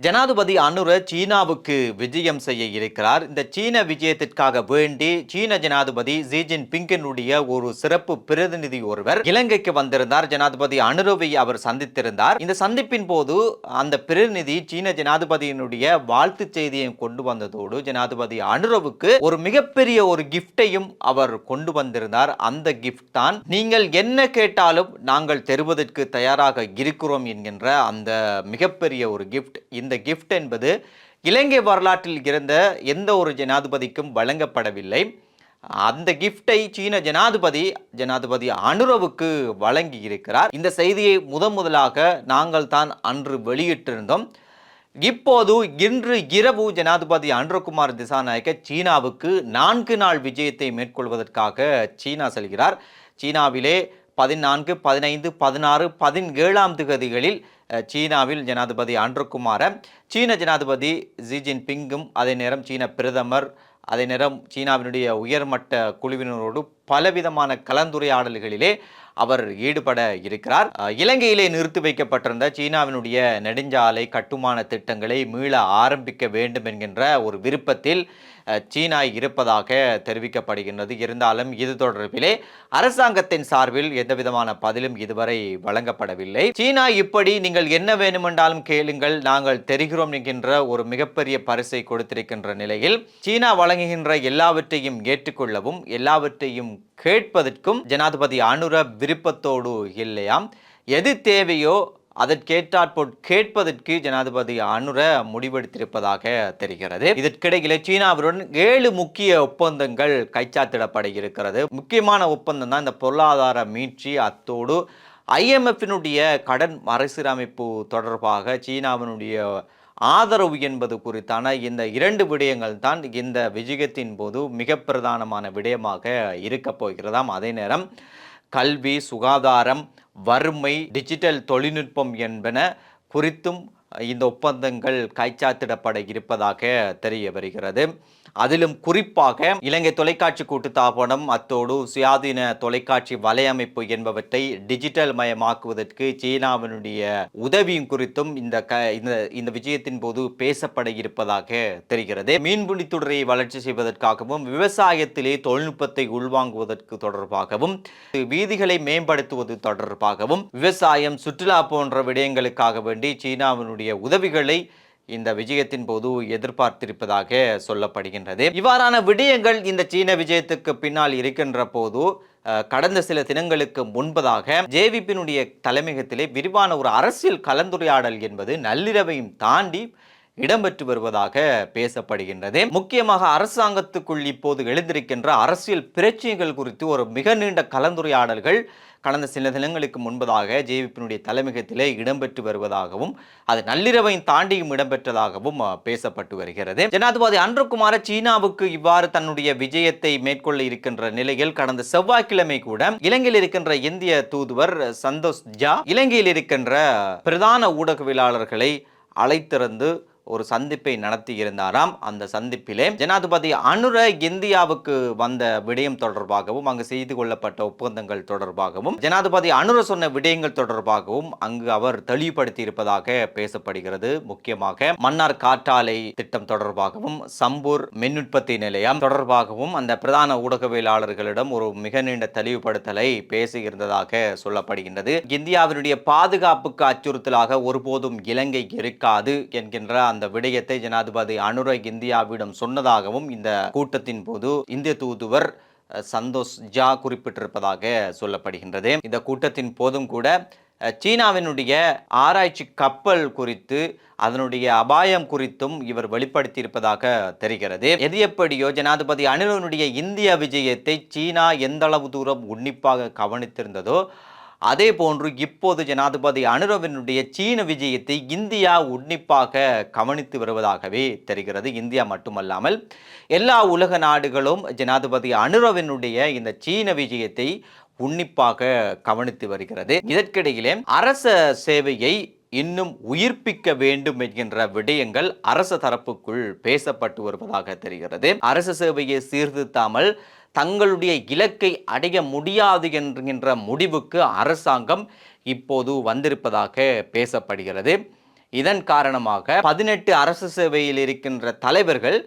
ஜனாதிபதி அனுர சீனாவுக்கு விஜயம் செய்ய இருக்கிறார். இந்த சீன விஜயத்திற்காக வேண்டி சீன ஜனாதிபதி ஜி ஜின்பிங்கினுடைய ஒரு சிறப்பு பிரதிநிதி ஒருவர் இலங்கைக்கு வந்திருந்தார். ஜனாதிபதி அனுரவை அவர் சந்தித்திருந்தார். இந்த சந்திப்பின் போது அந்த பிரதிநிதி சீன ஜனாதிபதியினுடைய வாழ்த்து செய்தியை கொண்டு வந்ததோடு ஜனாதிபதி அனுரவுக்கு ஒரு மிகப்பெரிய ஒரு கிஃப்டையும் அவர் கொண்டு வந்திருந்தார். அந்த கிஃப்ட் தான் நீங்கள் என்ன கேட்டாலும் நாங்கள் தருவதற்கு தயாராக இருக்கிறோம் என்கின்ற அந்த மிகப்பெரிய ஒரு கிஃப்ட். இந்த கிஃப்ட் என்பது இலங்கை வரலாற்றில் இருந்த எந்த ஒரு ஜனாதிபதிக்கும் வழங்கப்படவில்லை. அந்த கிஃப்டை சீன ஜனாதிபதி அனுரவுக்கு வழங்கி இருக்கிறார். இந்த செய்தியை முதலாக நாங்கள் தான் அன்று வெளியிட்டிருந்தோம். இப்போது இன்று இரவு ஜனாதிபதி அனுரகுமார் திசாநாயக்க சீனாவுக்கு 4 நாள் விஜயத்தை மேற்கொள்வதற்காக சீனா செல்கிறார். சீனாவிலே 14, 15, 16, 17ஆம் திகதிகளில் சீனாவில் ஜனாதிபதி அனுரகுமார சீன ஜனாதிபதி ஜி ஜின்பிங்கும் அதே நேரம் சீன பிரதமர் அதே நேரம் சீனாவினுடைய உயர்மட்ட குழுவினரோடு பலவிதமான கலந்துரையாடல்களிலே அவர் ஈடுபட இருக்கிறார். இலங்கையிலே நிறுத்தி வைக்கப்பட்டிருந்த சீனாவினுடைய நெடுஞ்சாலை கட்டுமான திட்டங்களை மீள ஆரம்பிக்க வேண்டும் என்கின்ற ஒரு விருப்பத்தில் சீனா இருப்பதாக தெரிவிக்கப்படுகின்றது. இருந்தாலும் இது தொடர்பிலே அரசாங்கத்தின் சார்பில் எந்தவிதமான பதிலும் இதுவரை வழங்கப்படவில்லை. சீனா இப்படி நீங்கள் என்ன வேண்டுமென்றாலும் கேளுங்கள், நாங்கள் தெரிகிறோம் என்கின்ற ஒரு மிகப்பெரிய பரிசை கொடுத்திருக்கின்ற நிலையில் சீனா வழங்குகின்ற எல்லாவற்றையும் ஏற்றுக்கொள்ளவும் எல்லாவற்றையும் கேட்பதற்கும் ஜனாதிபதி அனுர விருப்பத்தோடு இல்லையாம். எது தேவையோ அதற்கேற்றாற்போல் கேட்பதற்கு ஜனாதிபதி அனுர முடிவெடுத்திருப்பதாக தெரிகிறது. இதற்கிடையிலே சீனாவுடன் 7 முக்கிய ஒப்பந்தங்கள் கைச்சாத்திடப்பட இருக்கிறது. முக்கியமான ஒப்பந்தம் தான் இந்த பொருளாதார மீட்சி, அத்தோடு IMF-னுடைய கடன் மறுசீரமைப்பு தொடர்பாக சீனாவினுடைய ஆதரவு என்பது குறித்தான இந்த 2 விடயங்கள் தான் இந்த விஜயத்தின் போது மிக பிரதானமான விடயமாக இருக்க போகிறதாம். அதே நேரம் கல்வி, சுகாதாரம், வறுமை, டிஜிட்டல் தொழில்நுட்பம் என்பன குறித்தும் இந்த ஒப்பந்தங்கள் கைச்சாத்திடப்பட இருப்பதாக தெரிய வருகிறது. அதிலும் குறிப்பாக இலங்கை தொலைக்காட்சி கூட்டுத்தாபனம் அத்தோடு சுயாதீன தொலைக்காட்சி வலையமைப்பு என்பவற்றை டிஜிட்டல் மயமாக்குவதற்கு சீனாவினுடைய உதவியும் குறித்தும் இந்த விஜயத்தின் போது பேசப்பட இருப்பதாக தெரிகிறது. மீன்பிடித்துறையை வளர்ச்சி செய்வதற்காகவும் விவசாயத்திலே தொழில்நுட்பத்தை உள்வாங்குவதற்கு தொடர்பாகவும் வீதிகளை மேம்படுத்துவது தொடர்பாகவும் விவசாயம், சுற்றுலா போன்ற விடயங்களுக்காக வேண்டி சீனாவினுடைய உதவிகளை இந்த விஜயத்தின் போது எதிர்பார்த்திருப்பதாக சொல்லப்படுகின்றது. இவ்வாறான விடயங்கள் இந்த சீன விஜயத்துக்கு பின்னால் இருக்கின்ற போது கடந்த சில தினங்களுக்கு முன்பதாக ஜேவிபியினுடைய தலைமையகத்திலே விரிவான ஒரு அரசியல் கலந்துரையாடல் என்பது நள்ளிரவையும் தாண்டி இடம்பெற்று வருவதாக பேசப்படுகின்றது. முக்கியமாக அரசாங்கத்துக்குள் இப்போது எழுந்திருக்கின்ற அரசியல் பிரச்சனைகள் குறித்து ஒரு மிக நீண்ட கலந்துரையாடல்கள் கடந்த சில தினங்களுக்கு முன்பதாக ஜேவிபியினுடைய தலைமையகத்திலே இடம்பெற்று வருவதாகவும் அது நள்ளிரவையும் தாண்டியும் இடம்பெற்றதாகவும் பேசப்பட்டு வருகிறது. ஜனாதிபதி அனுரகுமார சீனாவுக்கு இவ்வாறு தன்னுடைய விஜயத்தை மேற்கொள்ள இருக்கின்ற நிலையில் கடந்த செவ்வாய்க்கிழமை கூட இலங்கையில் இருக்கின்ற இந்திய தூதுவர் சந்தோஷ் ஜா இலங்கையில் இருக்கின்ற பிரதான ஊடகவியலாளர்களை அழைத்திருந்து ஒரு சந்திப்பை நடத்தி இருந்தாராம். அந்த சந்திப்பிலே ஜனாதிபதி அனுர இந்தியாவுக்கு வந்த விடயம் தொடர்பாகவும் அங்கு செய்து கொள்ளப்பட்ட ஒப்பந்தங்கள் தொடர்பாகவும் ஜனாதிபதி அனுர சொன்ன விடயங்கள் தொடர்பாகவும் அங்கு அவர் தெளிவுபடுத்தி இருப்பதாக பேசப்படுகிறது. முக்கியமாக மன்னார் காற்றாலை திட்டம் தொடர்பாகவும் சம்பூர் மின் உற்பத்தி நிலையம் தொடர்பாகவும் அந்த பிரதான ஊடகவியலாளர்களிடம் ஒரு மிக நீண்ட தெளிவுபடுத்தலை பேசியிருந்ததாக சொல்லப்படுகின்றது. இந்தியாவினுடைய பாதுகாப்புக்கு அச்சுறுத்தலாக ஒருபோதும் இலங்கை இருக்காது என்கின்ற அந்த விடயத்தை ஜனாதிபதி அனுர இந்தியாவிடம் சொன்னதாகவும் இந்த கூட்டத்தின் போது இந்திய தூதுவர் சந்தோஷ் ஜா குறிப்பிட்டிருப்பதாக சொல்லப்படுகின்றது. இந்த கூட்டத்தின் போதும் கூட சீனாவினுடைய ஆராய்ச்சி கப்பல் குறித்து அதனுடைய அபாயம் குறித்தும் இவர் வெளிப்படுத்தியிருப்பதாக தெரிகிறது. எது எப்படியோ ஜனாதிபதி அனுரனுடைய இந்திய விஜயத்தை சீனா எந்த அளவு தூரம் உன்னிப்பாக கவனித்திருந்ததோ அதே போன்று இப்போது ஜனாதிபதி அனுரவினுடைய சீன விஜயத்தை இந்தியா உன்னிப்பாக கவனித்து வருவதாகவே தெரிகிறது. இந்தியா மட்டுமல்லாமல் எல்லா உலக நாடுகளும் ஜனாதிபதி அனுரவினுடைய இந்த சீன விஜயத்தை உன்னிப்பாக கவனித்து வருகிறது. இதற்கிடையிலே அரச சேவையை இன்னும் உயிர்ப்பிக்க வேண்டும் என்கின்ற விடயங்கள் அரச தரப்புக்குள் பேசப்பட்டு வருவதாக தெரிகிறது. அரச சேவையை சீர்திருத்தாமல் தங்களுடைய இலக்கை அடைய முடியாது என்கின்ற முடிவுக்கு அரசாங்கம் இப்போது வந்திருப்பதாக பேசப்படுகிறது. இதன் காரணமாக 18 அரசு சேவையில் இருக்கின்ற தலைவர்கள்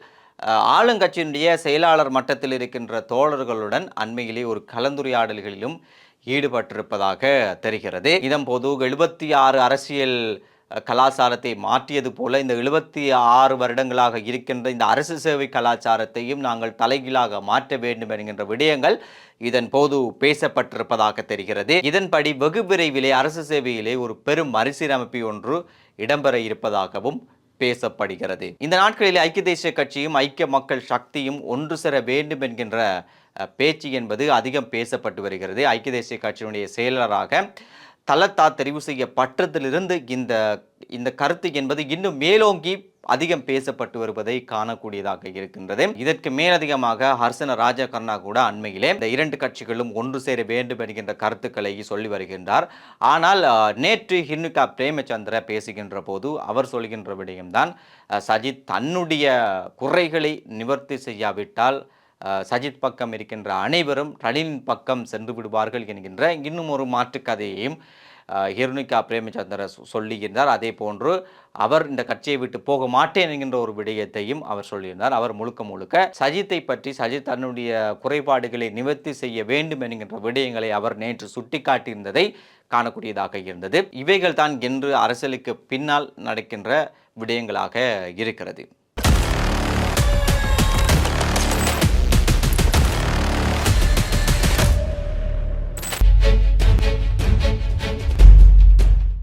ஆளுங்கட்சியினுடைய செயலாளர் மட்டத்தில் இருக்கின்ற தோழர்களுடன் அண்மையிலே ஒரு கலந்துரையாடல்களிலும் ஈடுபட்டிருப்பதாக தெரிகிறது. இதன்போது 76 அரசியல் கலாச்சாரத்தை மாற்றியது போல இந்த 76 வருடங்களாக இருக்கின்ற இந்த அரசு சேவை கலாச்சாரத்தையும் நாங்கள் தலைகீழாக மாற்ற வேண்டும் என்கின்ற விடயங்கள் இதன் போது பேசப்பட்டிருப்பதாக தெரிகிறது. இதன்படி வெகு விரைவிலே அரசு சேவையிலே ஒரு பெரும் மறுசீரமைப்பு ஒன்று இடம்பெற இருப்பதாகவும் பேசப்படுகிறது. இந்த நாட்களில் ஐக்கிய தேசிய கட்சியும் ஐக்கிய மக்கள் சக்தியும் ஒன்று சேர வேண்டும் என்கின்ற பேச்சு என்பது அதிகம் பேசப்பட்டு வருகிறது. ஐக்கிய தேசிய கட்சியினுடைய செயலராக தலத்தா தெரிவு செய்யப்பட்டதிலிருந்து இந்த கருத்து என்பது இன்னும் மேலோங்கி அதிகம் பேசப்பட்டு வருவதை காணக்கூடியதாக இருக்கின்றது. இதற்கு மேலதிகமாக ஹர்சன ராஜகர்ணா கூட அண்மையிலே இந்த இரண்டு கட்சிகளும் ஒன்று சேர வேண்டும் என்கின்ற கருத்துக்களை சொல்லி வருகின்றார். ஆனால் நேற்று ஹிருணிகா பிரேமச்சந்திர பேசுகின்ற போது அவர் சொல்கின்ற விடயம்தான், சஜித் தன்னுடைய குறைகளை நிவர்த்தி செய்யாவிட்டால் சஜித் பக்கம் இருக்கின்ற அனைவரும் ரணிலின் பக்கம் சென்று விடுவார்கள் என்கின்ற இன்னும் ஒரு மாற்றுக்கதையையும் ஹிருணிகா பிரேமச்சந்திர சொல்லுகின்றார். அதே போன்று அவர் இந்த கட்சியை விட்டு போக மாட்டேன் என்கின்ற ஒரு விடயத்தையும் அவர் சொல்லியிருந்தார். அவர் முழுக்க சஜித்தை பற்றி சஜித் தன்னுடைய குறைபாடுகளை நிவர்த்தி செய்ய வேண்டும் என்கின்ற விடயங்களை அவர் நேற்று சுட்டிக்காட்டியிருந்ததை காணக்கூடியதாக இருந்தது. இவைகள் தான் என்று அரசியலுக்கு பின்னால் நடக்கின்ற விடயங்களாக இருக்கிறது.